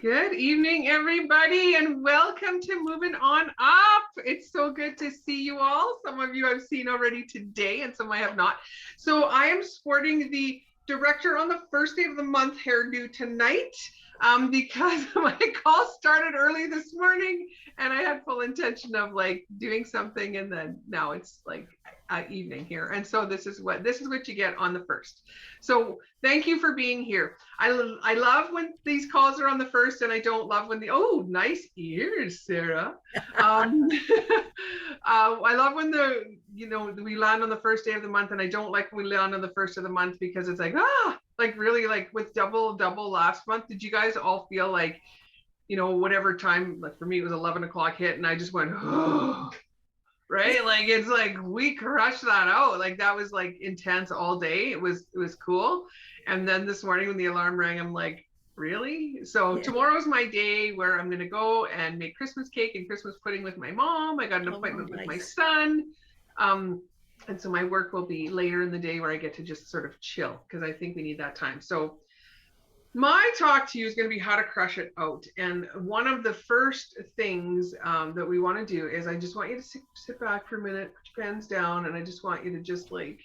Good evening, everybody, and welcome to Moving On Up. It's so good to see you all. Some of you I've seen already today, and some I have not. So I am sporting the director on the first day of the month hairdo tonight because my call started early this morning, and I had full intention of like doing something, and then now it's like evening here, and so this is what you get on the first. So thank you for being here. I love when these calls are on the first, and I don't love when oh, nice ears, Sarah. I love when we land on the first day of the month, and I don't like when we land on the first of the month because it's like like really like with double last month. Did you guys all feel like whatever time, like for me it was 11 o'clock hit, and I just went right? Like it's like we crushed that out. Like that was like intense all day. It was cool. And then this morning when the alarm rang, I'm like, really? So tomorrow's my day where I'm gonna go and make Christmas cake and Christmas pudding with my mom. I got an appointment with my son. And so my work will be later in the day where I get to just sort of chill because I think we need that time. So my talk to you is going to be how to crush it out. And one of the first things that we want to do is I just want you to sit back for a minute, put your pens down, and I just want you to just like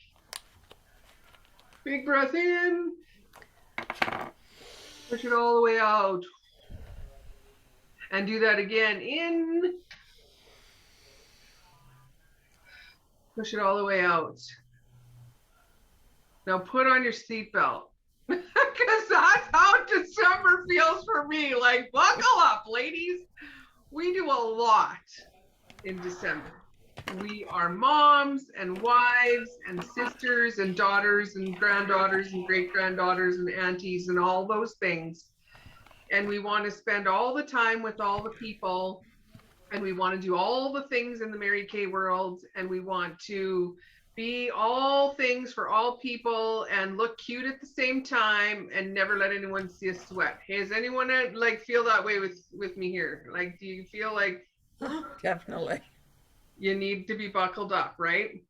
big breath in, push it all the way out, and do that again. In, push it all the way out. Now put on your seatbelt. Because that's how December feels for me. Like, buckle up, ladies. We do a lot in December. We are moms and wives and sisters and daughters and granddaughters and great-granddaughters and aunties and all those things. And we want to spend all the time with all the people. And we want to do all the things in the Mary Kay world. And we want to be all things for all people and look cute at the same time and never let anyone see us sweat. Hey, does anyone like feel that way with me here? Like, do you feel like definitely you need to be buckled up, right?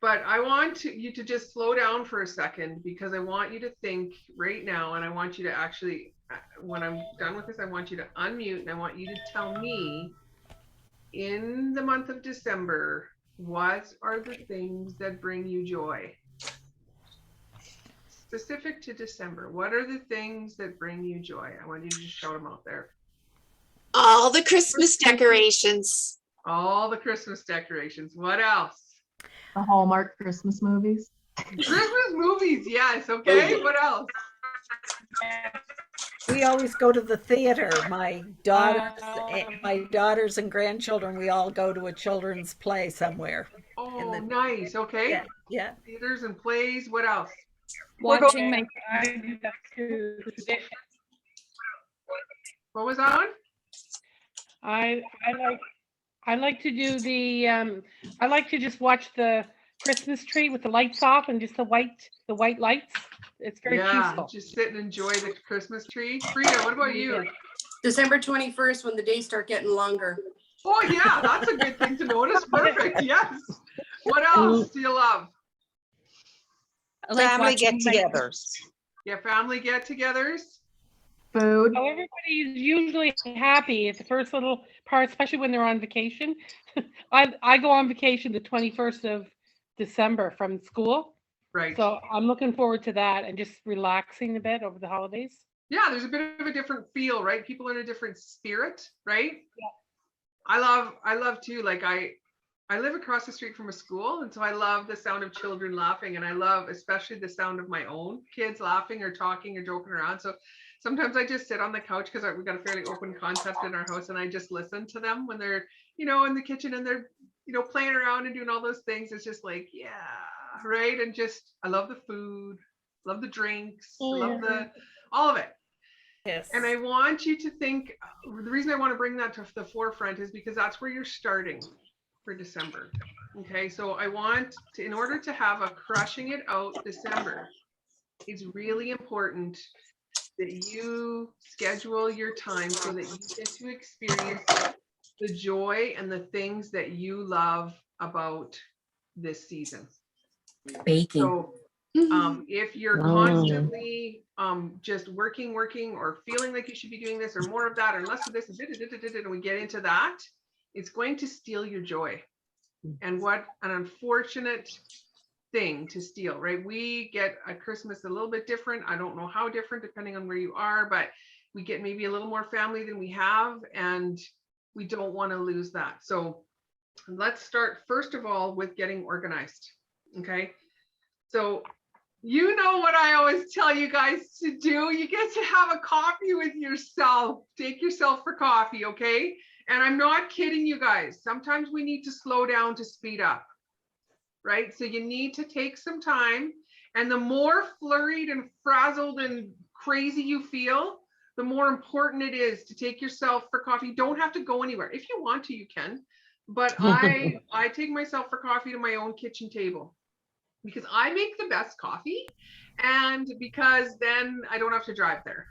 But I want you to just slow down for a second because I want you to think right now, and I want you to actually, when I'm done with this, I want you to unmute and I want you to tell me in the month of December, what are the things that bring you joy? Specific to December, what are the things that bring you joy? I want you to just shout them out there. All the Christmas decorations. All the Christmas decorations. What else? The Hallmark Christmas movies. Christmas movies, yes. Okay, what else? We always go to the theater. My daughters and grandchildren, we all go to a children's play somewhere. Oh, nice. Okay. Yeah. Theaters and plays. What else? Watching my What was on? I like to do the I like to just watch the Christmas tree with the lights off and just the white lights. It's very peaceful. Just sit and enjoy the Christmas tree. Frida, what about you? December 21st when the days start getting longer. Oh yeah, that's a good thing to notice. Perfect. Yes. What else do you love? Family get-togethers. Yeah, family get-togethers. Food. Oh, everybody is usually happy at the first little part, especially when they're on vacation. I go on vacation the 21st of December from school. Right. So I'm looking forward to that and just relaxing a bit over the holidays. Yeah, there's a bit of a different feel, right? People are in a different spirit, right? Yeah. I love too, like I live across the street from a school, and so I love the sound of children laughing, and I love especially the sound of my own kids laughing or talking or joking around. So sometimes I just sit on the couch because we've got a fairly open concept in our house, and I just listen to them when they're, in the kitchen and they're, playing around and doing all those things. It's just like, yeah, right. And just, I love the food, love the drinks, love all of it. Yes. And I want you to think, the reason I want to bring that to the forefront is because that's where you're starting for December. Okay, so I want to, in order to have a crushing it out December, it's really important that you schedule your time so that you get to experience the joy and the things that you love about this season. Baking. So If you're Mm. constantly just working or feeling like you should be doing this or more of that or less of this and we get into that, it's going to steal your joy. And what an unfortunate thing to steal, right? We get a Christmas a little bit different. I don't know how different depending on where you are, but we get maybe a little more family than we have, and we don't want to lose that. So let's start first of all with getting organized. Okay. So you know what I always tell you guys to do. You get to have a coffee with yourself. Take yourself for coffee, okay? And I'm not kidding you guys. Sometimes we need to slow down to speed up, right? So you need to take some time. And the more flurried and frazzled and crazy you feel, the more important it is to take yourself for coffee. You don't have to go anywhere. If you want to, you can. But I take myself for coffee to my own kitchen table, because I make the best coffee and because then I don't have to drive there.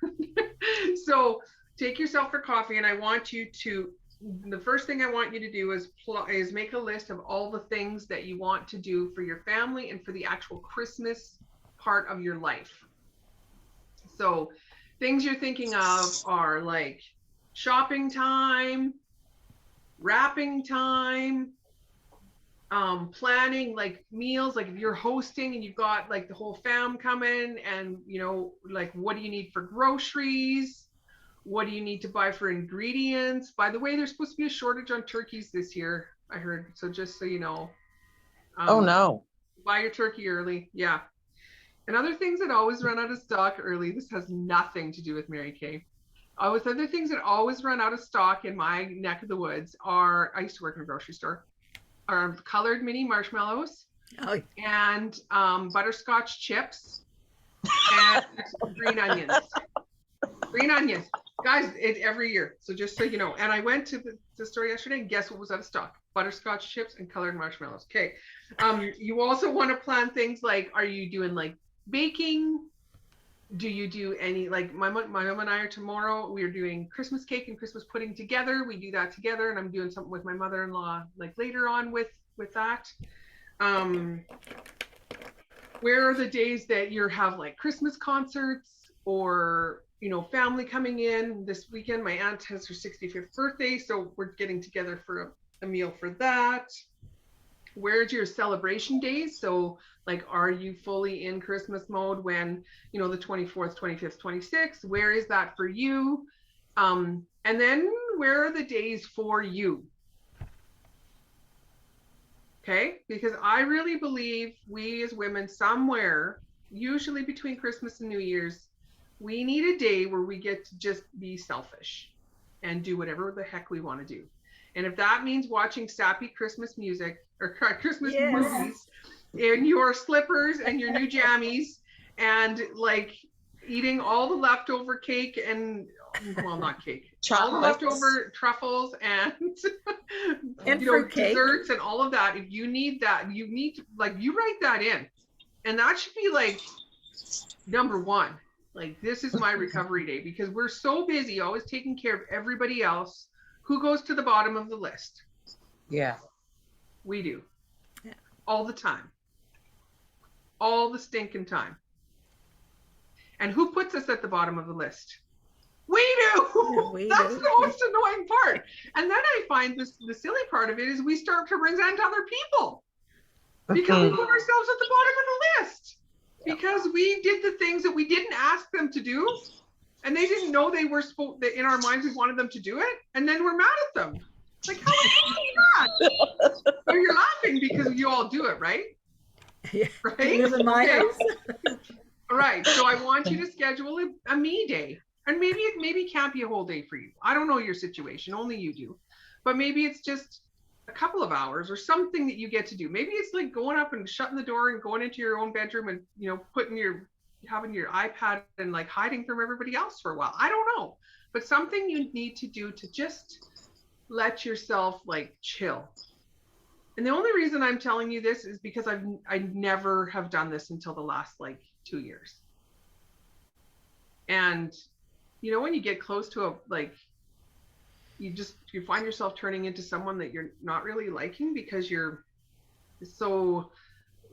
So take yourself for coffee, and I want you to, the first thing I want you to do is make a list of all the things that you want to do for your family and for the actual Christmas part of your life. So things you're thinking of are like shopping time, wrapping time, planning like meals, like if you're hosting and you've got like the whole fam coming, and you know, like what do you need for groceries, what do you need to buy for ingredients. By the way, there's supposed to be a shortage on turkeys this year, I heard, so just so you know. Oh no. Buy your turkey early. Yeah. And other things that always run out of stock early, this has nothing to do with Mary Kay. Other things that always run out of stock in my neck of the woods are, I used to work in a grocery store, are colored mini marshmallows and butterscotch chips and green onions. Green onions. Guys, it's every year. So just so you know. And I went to the store yesterday and guess what was out of stock? Butterscotch chips and colored marshmallows. Okay. You also want to plan things like, are you doing like baking? Do you do any, like my mom and I are tomorrow, we're doing Christmas cake and Christmas pudding together. We do that together, and I'm doing something with my mother-in-law like later on with that. Where are the days that you have like Christmas concerts or, you know, family coming in? This weekend my aunt has her 65th birthday, so we're getting together for a meal for that. Where's your celebration days? So like, are you fully in Christmas mode when, you know, the 24th, 25th, 26th? Where is that for you? And then where are the days for you? Okay, because I really believe we as women, somewhere, usually between Christmas and New Year's, we need a day where we get to just be selfish and do whatever the heck we want to do. And if that means watching sappy Christmas music or Christmas movies in your slippers and your new jammies and like eating all the leftover cake and, well, not cake, all the leftover truffles and you know, desserts and all of that. If you need that, you need to, like, you write that in, and that should be like number one. Like, this is my recovery day, because we're so busy always taking care of everybody else. Who goes to the bottom of the list? Yeah. We do. Yeah. All the time. All the stinking time. And who puts us at the bottom of the list? We do. Yeah, That's the most annoying part. And then I find the silly part of it is we start to resent other people because we put ourselves at the bottom of the list because we did the things that we didn't ask them to do. And they didn't know they were supposed, that in our minds we wanted them to do it, and then we're mad at them. Like, how are you that? So you're laughing because you all do it, right? Yeah. Right? You live in my house. All right. So I want you to schedule a me day, and maybe it can't be a whole day for you. I don't know your situation, only you do. But maybe it's just a couple of hours or something that you get to do. Maybe it's like going up and shutting the door and going into your own bedroom and, you know, having your iPad and like hiding from everybody else for a while. I don't know, but something you need to do to just let yourself like chill. And the only reason I'm telling you this is because I never have done this until the last like 2 years. And you know, when you get close to you find yourself turning into someone that you're not really liking because you're so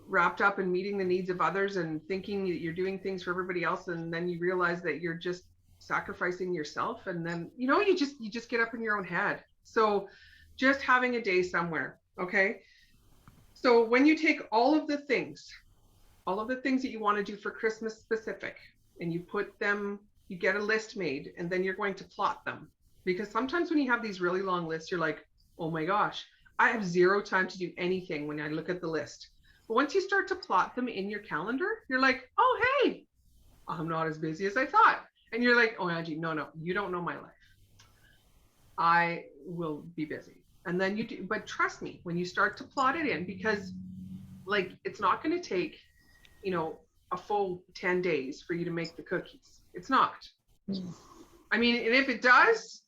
wrapped up in meeting the needs of others and thinking that you're doing things for everybody else, and then you realize that you're just sacrificing yourself, and then you just get up in your own head. So just having a day somewhere. Okay, so when you take all of the things that you want to do for Christmas specific, and you get a list made, and then you're going to plot them, because sometimes when you have these really long lists, you're like, oh my gosh, I have zero time to do anything when I look at the list. But once you start to plot them in your calendar, you're like, oh, hey, I'm not as busy as I thought. And you're like, oh, Angie, no, you don't know my life. I will be busy. And then you do, but trust me, when you start to plot it in, because like, it's not going to take, a full 10 days for you to make the cookies. It's not. I mean, and if it does,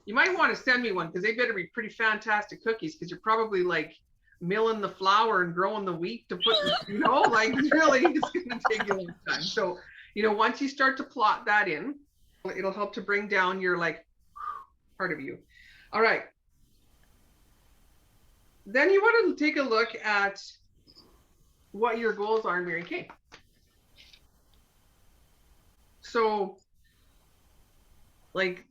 you might want to send me one, because they better be pretty fantastic cookies, because you're probably like milling the flour and growing the wheat to put, like really it's going to take you a long time. So, once you start to plot that in, it'll help to bring down your like part of you. All right. Then you want to take a look at what your goals are in Mary Kay. So like,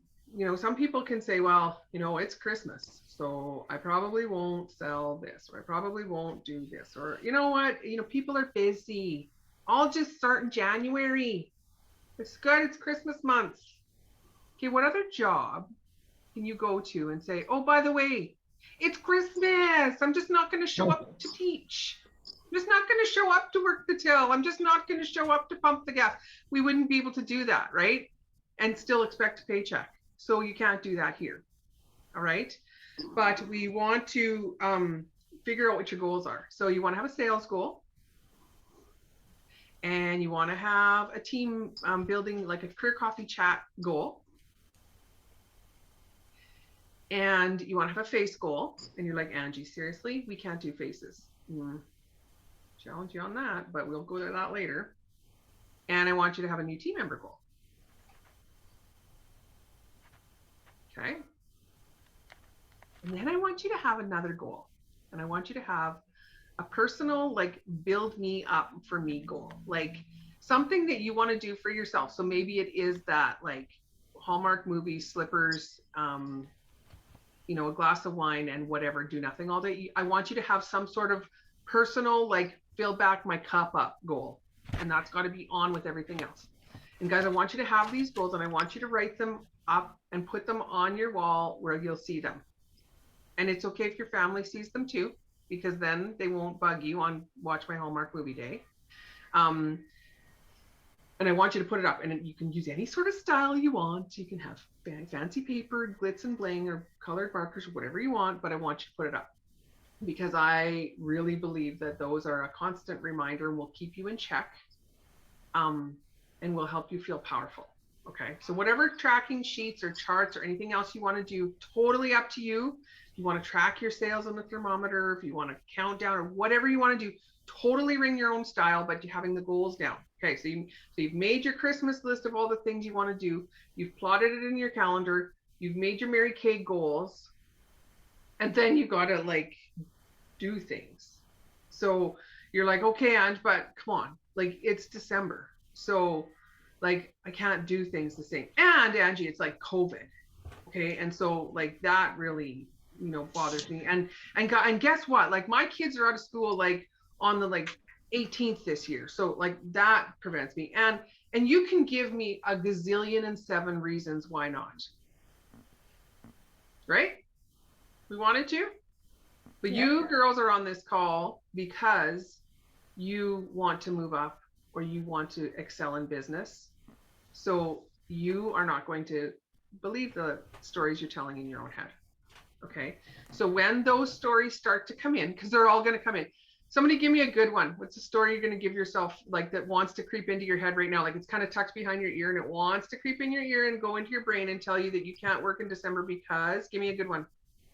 some people can say, well, it's Christmas, so I probably won't sell this, or I probably won't do this, or you know what, people are busy. I'll just start in January. It's good. It's Christmas month. Okay, what other job can you go to and say, oh, by the way, it's Christmas. I'm just not going to show up to teach. I'm just not going to show up to work the till. I'm just not going to show up to pump the gas. We wouldn't be able to do that, right? And still expect a paycheck. So you can't do that here. All right. But we want to figure out what your goals are. So you want to have a sales goal. And you want to have a team building, like a career coffee chat goal. And you want to have a face goal. And you're like, Angie, seriously? We can't do faces. Challenge you on that, but we'll go to that later. And I want you to have a new team member goal. Okay. And then I want you to have another goal. And I want you to have a personal, like, build me up for me goal, like something that you want to do for yourself. So maybe it is that, like, Hallmark movies, slippers, a glass of wine and whatever, do nothing all day. I want you to have some sort of personal, like, fill back my cup up goal. And that's got to be on with everything else. And guys, I want you to have these goals, and I want you to write them up and put them on your wall where you'll see them. And it's okay if your family sees them too, because then they won't bug you on watch my Hallmark movie day. And I want you to put it up, and you can use any sort of style you want. You can have fancy paper, glitz and bling, or colored markers, or whatever you want, but I want you to put it up, because I really believe that those are a constant reminder and will keep you in check, and will help you feel powerful. Okay, so whatever tracking sheets or charts or anything else you want to do, totally up to you. If you want to track your sales on the thermometer, if you want to count down, or whatever you want to do, totally ring your own style, but you're having the goals down. Okay, so you've made your Christmas list of all the things you want to do. You've plotted it in your calendar. You've made your Mary Kay goals. And then you got to, like, do things. So you're like, okay, Ange, but come on, like, it's December. So, like, I can't do things the same. And Angie, it's like COVID. Okay. And so, like, that really, bothers me. And guess what? Like, my kids are out of school, like, on the, like, 18th this year. So, like, that prevents me. And you can give me a gazillion and 7 reasons why not. Right? We wanted to. But you girls are on this call because you want to move up, or you want to excel in business. So you are not going to believe the stories you're telling in your own head. Okay. So when those stories start to come in, because they're all going to come in. Somebody give me a good one. What's the story you're going to give yourself, like, that wants to creep into your head right now? Like, it's kind of tucked behind your ear and it wants to creep in your ear and go into your brain and tell you that you can't work in December because, give me a good one.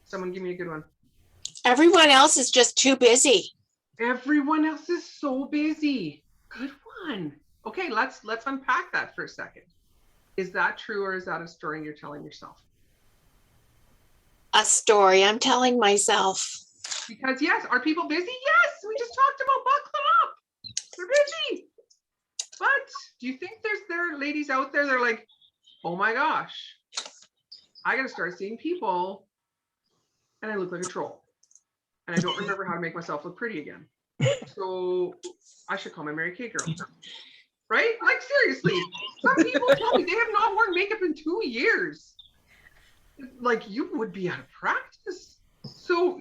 Someone give me a good one. Everyone else is just too busy. Everyone else is so busy. Good one. Okay, let's unpack that for a second. Is that true, or is that a story you're telling yourself? A story I'm telling myself. Because yes, are people busy? Yes, we just talked about buckling They're busy. But do you think there are ladies out there that are like, oh my gosh, I got to start seeing people and I look like a troll. And I don't remember how to make myself look pretty again. So I should call my Mary Kay girl. Right? Like seriously, some people tell me they have not worn makeup in 2 years. Like you would be out of practice. So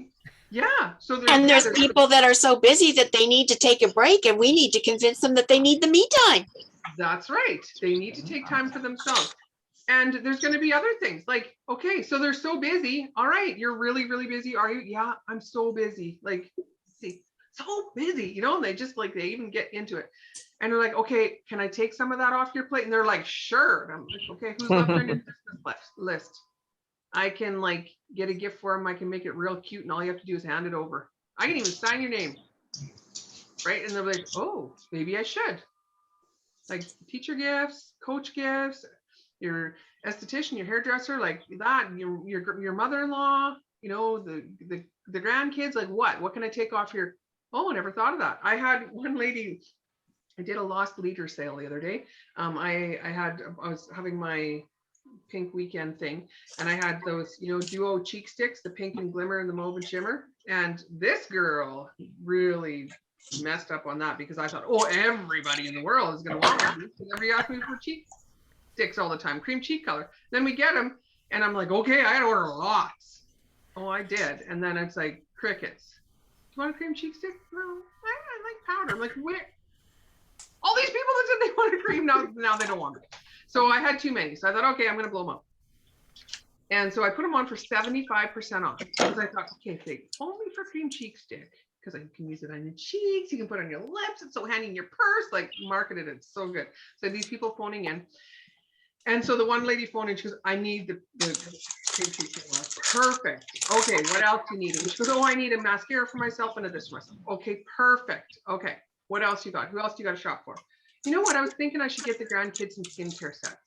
yeah. So And there's people that are so busy that they need to take a break, and we need to convince them that they need the me time. That's right. They need to take time for themselves. And there's going to be other things like, okay, so they're so busy. All right, you're really, really busy. Are you? Yeah, I'm so busy. Like, see, so busy, you know, and they just like, they even get into it. And they're like, okay, can I take some of that off your plate? And they're like, sure. And I'm like, okay, who's left on your Christmas list? I can like get a gift for them. I can make it real cute. And all you have to do is hand it over. I can even sign your name. Right. And they're like, oh, maybe I should. Like teacher gifts, coach gifts, your esthetician, your hairdresser, like that, your mother-in-law, you know, the grandkids, like what can I take off here? Oh, I never thought of that. I had one lady, I did a lost leader sale the other day. I was having my pink weekend thing, and I had those, you know, duo cheek sticks, the pink and glimmer and the mauve and shimmer. And this girl really messed up on that because I thought, oh, everybody in the world is going to want one. Everybody asks me for cheek sticks all the time, cream cheek color. Then we get them, and I'm like, okay, I got to order lots. Oh, I did. And then it's like crickets. Do you want a cream cheek stick? No, I like powder. I'm like, where? All these people that said they wanted cream, now they don't want it. So I had too many. So I thought, okay, I'm going to blow them up. And so I put them on for 75% off because I thought, okay, if they only for cream cheek stick, because I can use it on your cheeks, you can put it on your lips, it's so handy in your purse, like marketed, it's so good. So these people phoning in. And so the one lady phoned in, she goes, I need the cream cheek stick. Perfect. Okay, what else do you need? And she goes, oh, I need a mascara for myself and a this for myself. Okay, perfect. Okay, what else you got? Who else do you got to shop for? You know what? I was thinking I should get the grandkids some skincare sets.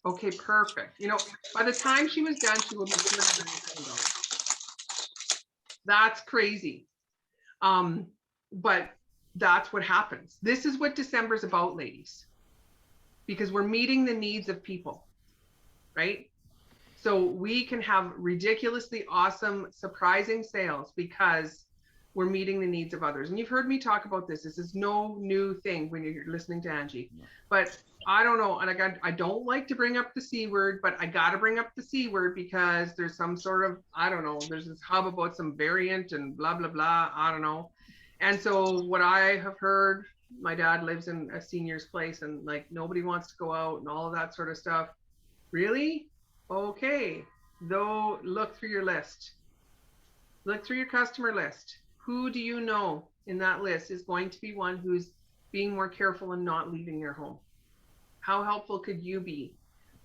Okay, perfect. You know, by the time she was done, she will be $210. That's crazy. But that's what happens. This is what December is about, ladies, because we're meeting the needs of people, right? So we can have ridiculously awesome, surprising sales because we're meeting the needs of others. And you've heard me talk about this. This is no new thing when you're listening to Angie. But I don't know. And I don't like to bring up the C word, but I got to bring up the C word because there's some sort of, I don't know, there's this hub about some variant and blah, blah, blah. I don't know. And so what I have heard, my dad lives in a senior's place and like nobody wants to go out and all of that sort of stuff. Really? Okay. Though look through your list. Look through your customer list. Who do you know in that list is going to be one who's being more careful and not leaving their home? How helpful could you be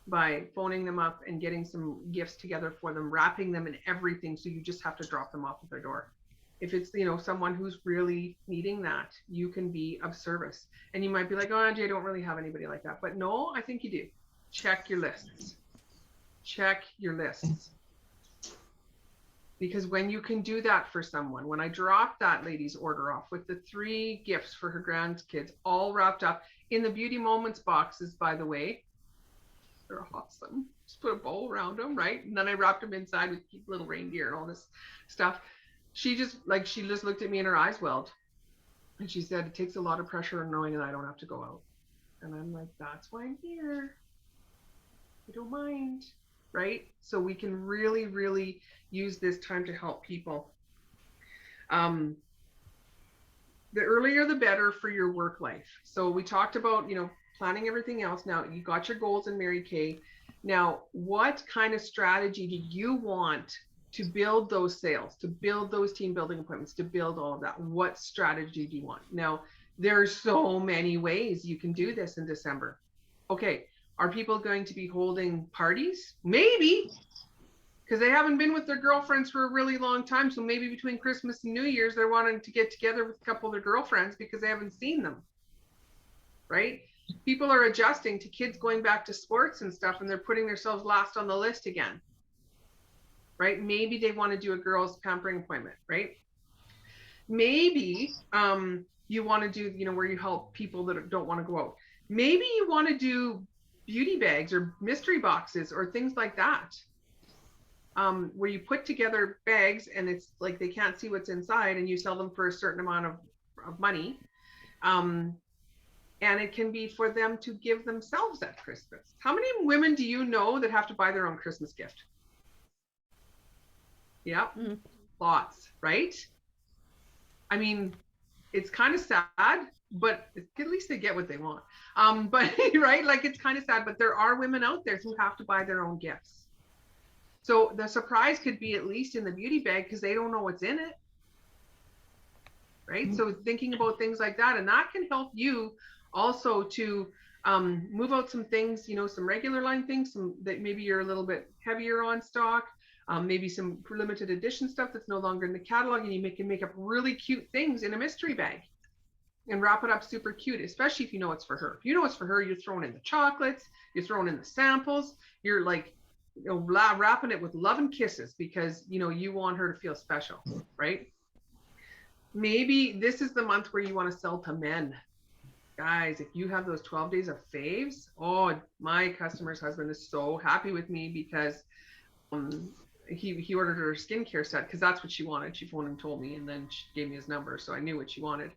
by phoning them up and getting some gifts together for them, wrapping them in everything so you just have to drop them off at their door? If it's, you know, someone who's really needing that, you can be of service. And you might be like, oh, Angie, I don't really have anybody like that. But no, I think you do. Check your lists. Check your lists. Because when you can do that for someone, when I dropped that lady's order off with the 3 gifts for her grandkids, all wrapped up in the Beauty Moments boxes, by the way, they're awesome. Just put a bow around them, right? And then I wrapped them inside with little reindeer and all this stuff. She just looked at me and her eyes welled. And she said, it takes a lot of pressure knowing that I don't have to go out. And I'm like, that's why I'm here. I don't mind. Right? So we can really, really use this time to help people. The earlier the better for your work life. So we talked about, you know, planning everything else. Now you got your goals in Mary Kay. Now, what kind of strategy do you want to build those sales, to build those team building appointments, to build all of that? What strategy do you want? Now, there's so many ways you can do this in December. Okay. Are people going to be holding parties? Maybe, because they haven't been with their girlfriends for a really long time. So maybe between Christmas and New Year's, they're wanting to get together with a couple of their girlfriends because they haven't seen them, right? People are adjusting to kids going back to sports and stuff, and they're putting themselves last on the list again, right? Maybe they want to do a girls' pampering appointment, right? Maybe you want to do, where you help people that don't want to go out. Maybe you want to do beauty bags or mystery boxes or things like that. Where you put together bags and it's like they can't see what's inside, and you sell them for a certain amount of money. And it can be for them to give themselves at Christmas. How many women do you know that have to buy their own Christmas gift? Yeah, lots, right? I mean, it's kind of sad, but at least they get what they want. But right, like it's kind of sad, but there are women out there who have to buy their own gifts. So the surprise could be at least in the beauty bag because they don't know what's in it. Right? So thinking about things like that, and that can help you also to move out some things, some regular line things, some that maybe you're a little bit heavier on stock, maybe some limited edition stuff that's no longer in the catalog, and you can make up really cute things in a mystery bag and wrap it up super cute, especially if you know it's for her. If you know it's for her, you're throwing in the chocolates, you're throwing in the samples, you're like, wrapping it with love and kisses because you want her to feel special, right? Maybe this is the month where you want to sell to men. Guys, if you have those 12 days of faves, oh, my customer's husband is so happy with me because he ordered her a skincare set because that's what she wanted. She phoned and told me, and then she gave me his number, so I knew what she wanted.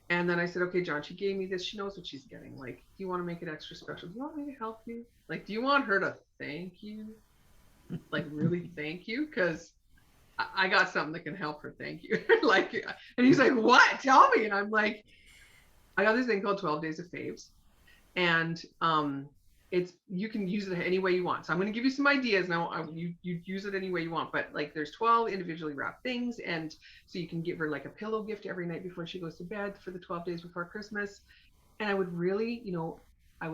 And then I said, okay, John, she gave me this. She knows what she's getting. Like, do you want to make it extra special? Do you want me to help you? Like, do you want her to thank you? Like, really thank you? Because I got something that can help her thank you. Like, and he's like, what? Tell me. And I'm like, I got this thing called 12 Days of Faves. And you can use it any way you want. So I'm going to give you some ideas now. You use it any way you want, but like there's 12 individually wrapped things, and so you can give her like a pillow gift every night before she goes to bed for the 12 days before Christmas. And I would really, I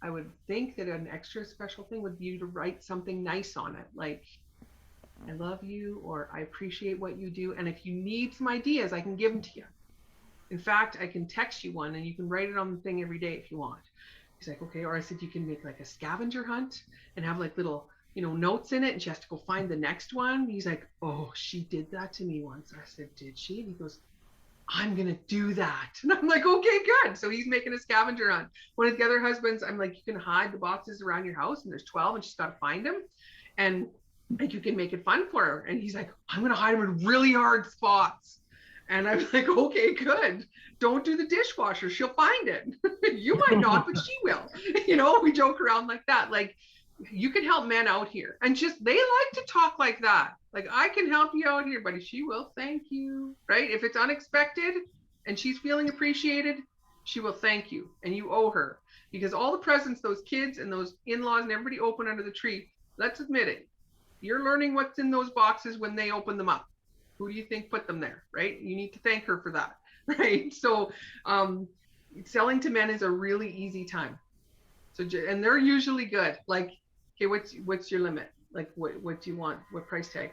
would think that an extra special thing would be to write something nice on it, like I love you, or I appreciate what you do. And if you need some ideas, I can give them to you. In fact, I can text you one and you can write it on the thing every day if you want. He's like, okay. Or I said, you can make like a scavenger hunt and have like little, notes in it, and she has to go find the next one. He's like, oh, she did that to me once. I said, did she? And he goes, I'm going to do that. And I'm like, okay, good. So he's making a scavenger hunt. One of the other husbands, I'm like, you can hide the boxes around your house, and there's 12 and she's got to find them. And like, you can make it fun for her. And he's like, I'm going to hide them in really hard spots. And I'm like, okay, good. Don't do the dishwasher. She'll find it. You might not, but she will. We joke around like that. Like, you can help men out here. And just, they like to talk like that. Like, I can help you out here, buddy. She will thank you, right? If it's unexpected and she's feeling appreciated, she will thank you. And you owe her. Because all the presents those kids and those in-laws and everybody open under the tree, let's admit it, you're learning what's in those boxes when they open them up. Who do you think put them there, right? You need to thank her for that, right? So selling to men is a really easy time. So, and they're usually good. Like, okay, what's your limit? Like, what do you want? What price tag?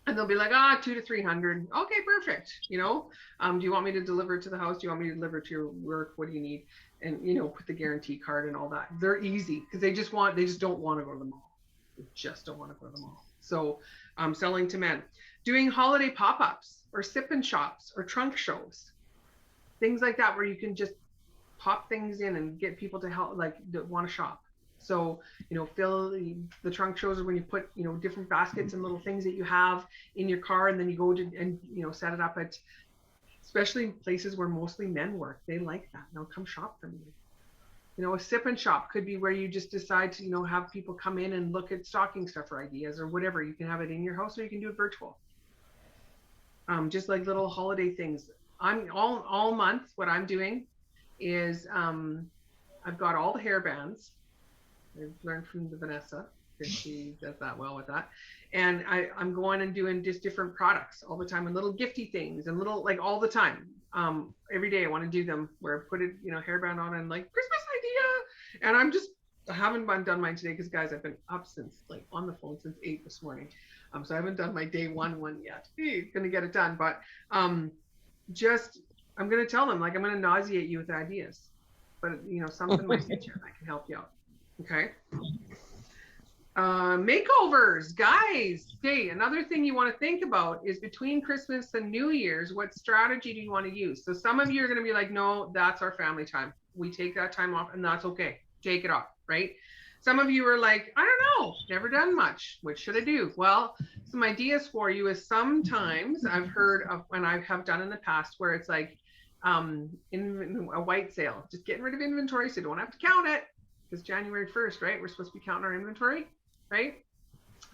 And they'll be like, $200 to $300. Okay, perfect. Do you want me to deliver it to the house? Do you want me to deliver it to your work? What do you need? And, put the guarantee card and all that. They're easy because they just don't want to go to the mall. They just don't want to go to the mall. So selling to men. Doing holiday pop-ups or sip-in shops or trunk shows, things like that, where you can just pop things in and get people to help, like, that want to shop. So, fill the trunk shows are when you put, different baskets and little things that you have in your car, and then you go to and set it up at, especially places where mostly men work. They like that. Now come shop for me. A sip-in shop could be where you just decide to, have people come in and look at stocking stuffer ideas or whatever. You can have it in your house or you can do it virtual. Just like little holiday things. I'm all month, what I'm doing is I've got all the hair bands. I've learned from the Vanessa because she does that well with that. And I'm going and doing just different products all the time, and little gifty things and little, like, all the time. Every day I want to do them where I put it, hairband on and like Christmas idea. And I haven't done mine today because, guys, I've been up since, like, on the phone since 8 this morning. So I haven't done my day one yet. Gonna get it done. But I'm gonna tell them, like, I'm gonna nauseate you with ideas, but something might hit you and I can help you out. Okay. Makeovers, guys. Okay, another thing you want to think about is between Christmas and New Year's, what strategy do you want to use? So some of you are going to be like, no, that's our family time. We take that time off, and that's okay. Take it off, right? Some of you are like, I don't know, never done much. What should I do? Well, some ideas for you is sometimes I've heard of, and I have done in the past, where it's like in a white sale, just getting rid of inventory so you don't have to count it, because January 1st, right? We're supposed to be counting our inventory, right?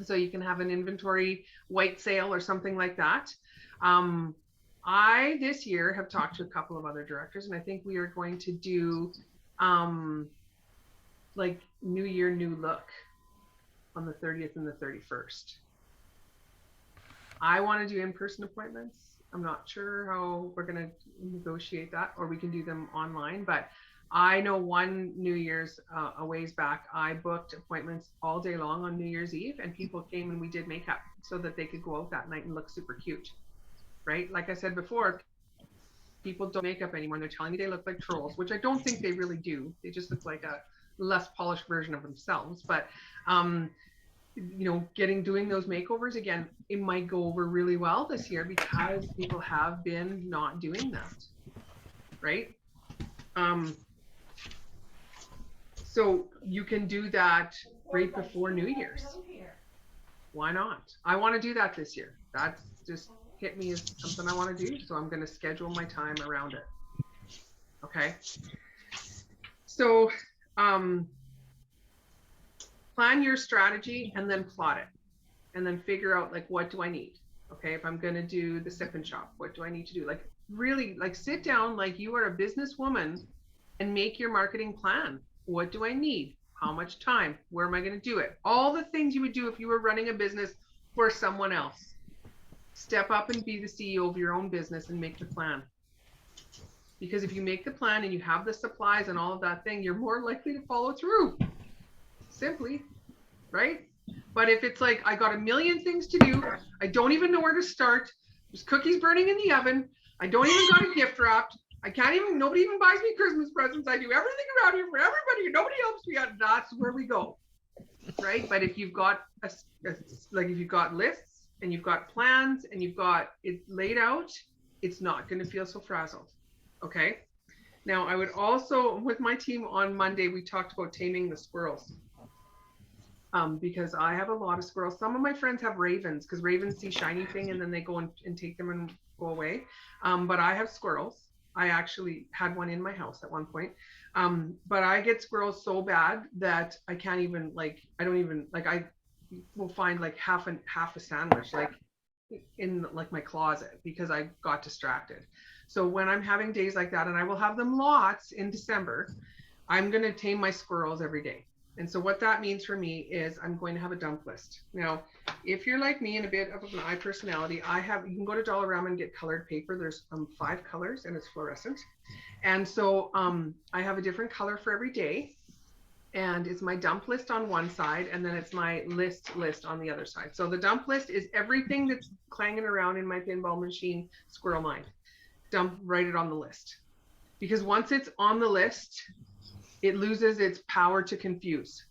So you can have an inventory white sale or something like that. I this year have talked to a couple of other directors, and I think we are going to do like New Year, New Look on the 30th and the 31st. I want to do in-person appointments. I'm not sure how we're going to negotiate that, or we can do them online, but I know one New Year's a ways back, I booked appointments all day long on New Year's Eve, and people came and we did makeup so that they could go out that night and look super cute, right? Like I said before, people don't make up anymore. And they're telling me they look like trolls, which I don't think they really do. They just look like a less polished version of themselves. But you know, doing those makeovers again, it might go over really well this year because people have been not doing that, right? So you can do that right before New Year's. Why not? I want to do that this year. That's just hit me as something I want to do. So I'm going to schedule my time around it. Okay. So plan your strategy and then plot it. And then figure out, like, what do I need? Okay. If I'm going to do the sip and shop, what do I need to do? Like, really, like, sit down like you are a businesswoman and make your marketing plan. What do I need? How much time? Where am I going to do it? All the things you would do if you were running a business for someone else. Step up and be the CEO of your own business and make the plan. Because if you make the plan and you have the supplies and all of that thing, you're more likely to follow through. Simply, right? But if it's like, I got a million things to do, I don't even know where to start, there's cookies burning in the oven, I don't even got a gift wrapped, I can't even, nobody even buys me Christmas presents, I do everything around here for everybody, nobody helps me out, that's where we go, right? But if you've got like if you've got lists and you've got plans and you've got it laid out, it's not going to feel so frazzled. Okay. Now I would also, with my team on Monday, we talked about taming the squirrels. Because I have a lot of squirrels. Some of my friends have ravens, because ravens see shiny thing and then they go and take them and go away. But I have squirrels. I actually had one in my house at one point. But I get squirrels so bad that I can't even, like, I don't even, like, I will find like half a sandwich, like, in like my closet, because I got distracted. So when I'm having days like that, and I will have them lots in December, I'm going to tame my squirrels every day. And so what that means for me is I'm going to have a dump list. Now, if you're like me and a bit of an eye personality, you can go to Dollarama and get colored paper. There's 5 colors and it's fluorescent. And so I have a different color for every day. And it's my dump list on one side, and then it's my list on the other side. So the dump list is everything that's clanging around in my pinball machine squirrel mind. Write it on the list. Because once it's on the list, it loses its power to confuse.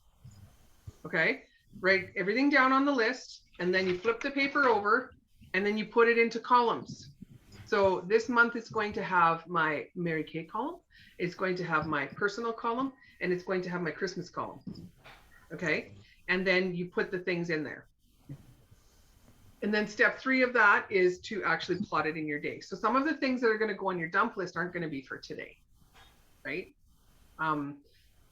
Okay, write everything down on the list, and then you flip the paper over, and then you put it into columns. So this month it's going to have my Mary Kay column, it's going to have my personal column, and it's going to have my Christmas column. Okay, and then you put the things in there. And then step 3 of that is to actually plot it in your day. So some of the things that are going to go on your dump list aren't going to be for today, right?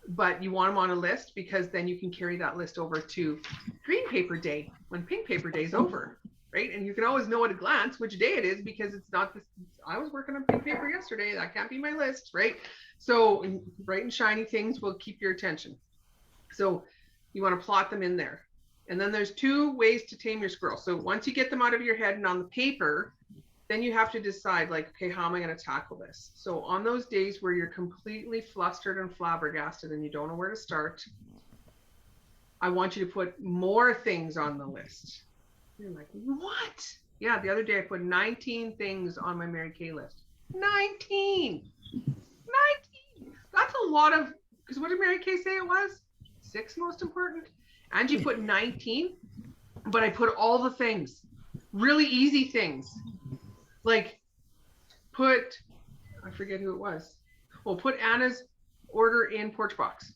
But you want them on a list, because then you can carry that list over to green paper day when pink paper day is over, right? And you can always know at a glance which day it is, because it's not this, I was working on pink paper yesterday, that can't be my list, right? So bright and shiny things will keep your attention. So you want to plot them in there. And then there's 2 ways to tame your squirrel. So once you get them out of your head and on the paper, then you have to decide, like, okay, how am I going to tackle this? So on those days where you're completely flustered and flabbergasted and you don't know where to start, I want you to put more things on the list. You're like, what? Yeah, the other day I put 19 things on my Mary Kay list. 19! That's a lot of, because what did Mary Kay say it was? 6 most important? Angie put 19, but I put all the things, really easy things. Like I forget who it was. Well, put Anna's order in porch box.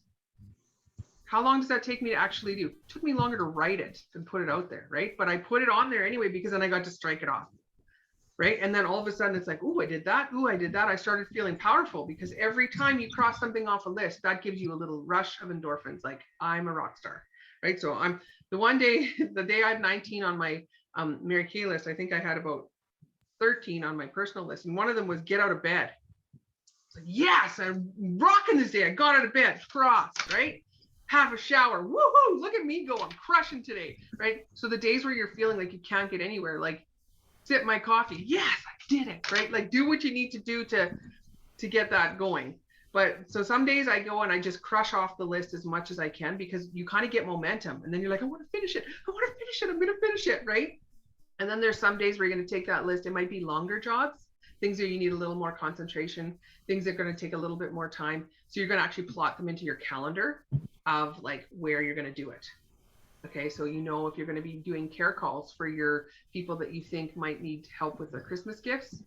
How long does that take me to actually do? It took me longer to write it than put it out there, right? But I put it on there anyway because then I got to strike it off, right? And then all of a sudden it's like, oh, I did that. Oh, I did that. I started feeling powerful because every time you cross something off a list, that gives you a little rush of endorphins. Like, I'm a rock star, right? So I'm the one day, the day I had 19 on my Mary Kay list, I think I had about 13 on my personal list. And one of them was get out of bed. It's like, yes, I'm rocking this day. I got out of bed, crossed, right? Have a shower. Woohoo! Look at me go. I'm crushing today, right? So the days where you're feeling like you can't get anywhere, like sip my coffee. Yes, I did it, right? Like do what you need to do to get that going. But so some days I go and I just crush off the list as much as I can because you kind of get momentum and then you're like, I want to finish it. I want to finish it. I'm going to finish it, right? And then there's some days where you're going to take that list. It might be longer jobs, things that you need a little more concentration, things that are going to take a little bit more time. So you're going to actually plot them into your calendar of like where you're going to do it. Okay, so you know if you're going to be doing care calls for your people that you think might need help with the Christmas gifts,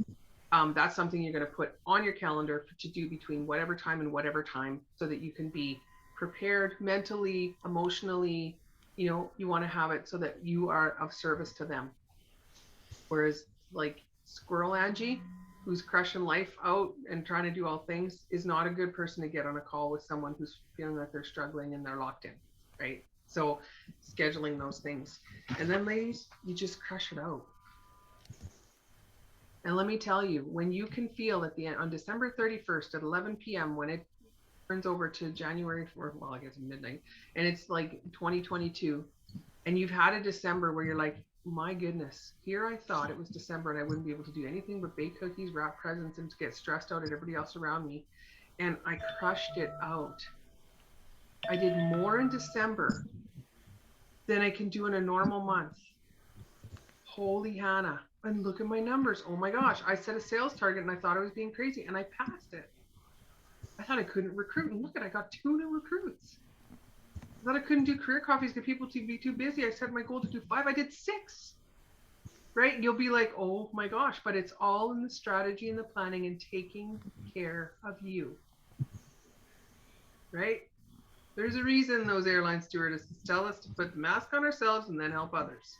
that's something you're going to put on your calendar to do between whatever time and whatever time so that you can be prepared mentally, emotionally. You know, you want to have it so that you are of service to them. Whereas like Squirrel Angie, who's crushing life out and trying to do all things, is not a good person to get on a call with someone who's feeling that they're struggling and they're locked in, right? So scheduling those things. And then ladies, you just crush it out. And let me tell you, when you can feel at the end on December 31st at 11 p.m. when it turns over to January, or well, I guess midnight, and it's like 2022, and you've had a December where you're like, my goodness, here I thought it was December and I wouldn't be able to do anything but bake cookies, wrap presents, and get stressed out at everybody else around me. And I crushed it out. I did more in December than I can do in a normal month. Holy Hannah. And look at my numbers. Oh my gosh. I set a sales target and I thought I was being crazy and I passed it. I thought I couldn't recruit. And look at, I got 2 new recruits. I thought I couldn't do career coffees because people to be too busy. I set my goal to do 5. I did 6. Right? You'll be like, oh my gosh, but it's all in the strategy and the planning and taking care of you. Right? There's a reason those airline stewardesses tell us to put the mask on ourselves and then help others.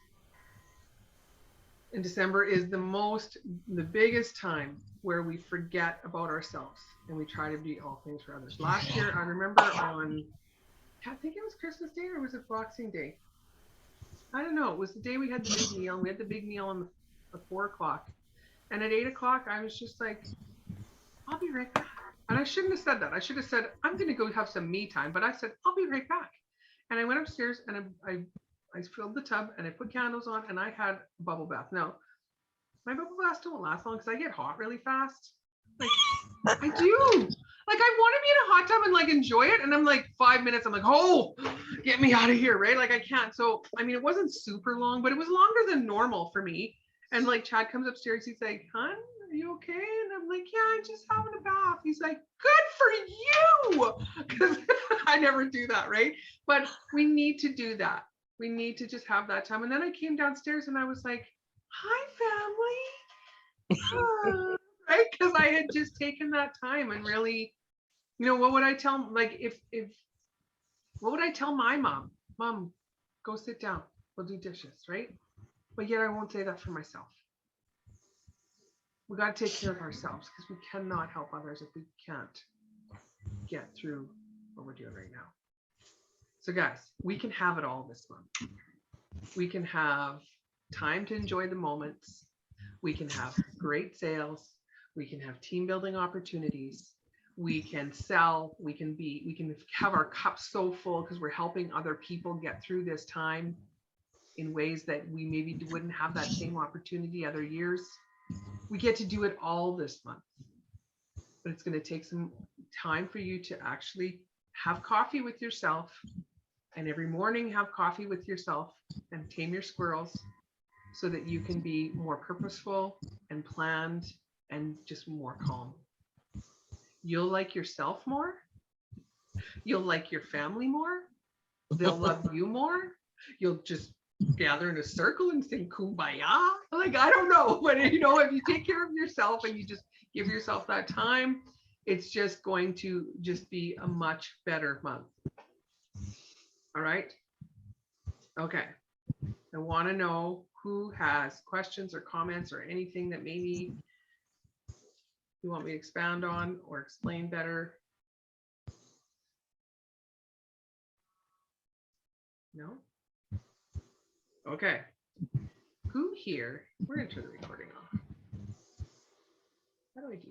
And December is the biggest time where we forget about ourselves and we try to be all things for others. Last year, I remember I think it was Christmas Day or was it Boxing Day? I don't know. It was the day we had the big meal. We had the big meal on the 4 o'clock. And at 8 o'clock, I was just like, I'll be right back. And I shouldn't have said that. I should have said, I'm going to go have some me time. But I said, I'll be right back. And I went upstairs and I filled the tub and I put candles on and I had a bubble bath. Now, my bubble baths don't last long because I get hot really fast. Like, I do. Like, I want to be in a hot tub and like enjoy it. And I'm like 5 minutes. I'm like, oh, get me out of here. Right. Like I can't. So, I mean, it wasn't super long, but it was longer than normal for me. And like Chad comes upstairs. He's like, hon, are you okay? And I'm like, yeah, I'm just having a bath. He's like, good for you. Because I never do that. Right. But we need to do that. We need to just have that time. And then I came downstairs and I was like, hi, family. Right? Because I had just taken that time and really, you know, what would I tell, like, what would I tell my mom? Mom, go sit down. We'll do dishes, right? But yet I won't say that for myself. We got to take care of ourselves because we cannot help others if we can't get through what we're doing right now. So guys, we can have it all this month. We can have time to enjoy the moments. We can have great sales. We can have team building opportunities. We can sell. We can have our cups so full because we're helping other people get through this time in ways that we maybe wouldn't have that same opportunity other years. We get to do it all this month, but it's going to take some time for you to actually have coffee with yourself, and every morning have coffee with yourself and tame your squirrels so that you can be more purposeful and planned and just more calm. You'll like yourself more. You'll like your family more. they'll love you more. You'll just gather in a circle and sing kumbaya. Like, I don't know, but if you take care of yourself and you just give yourself that time, it's just going to just be a much better month. All right. Okay. I want to know who has questions or comments or anything that maybe you want me to expound on or explain better. No? Okay. Who here? We're going to turn the recording off. How do I do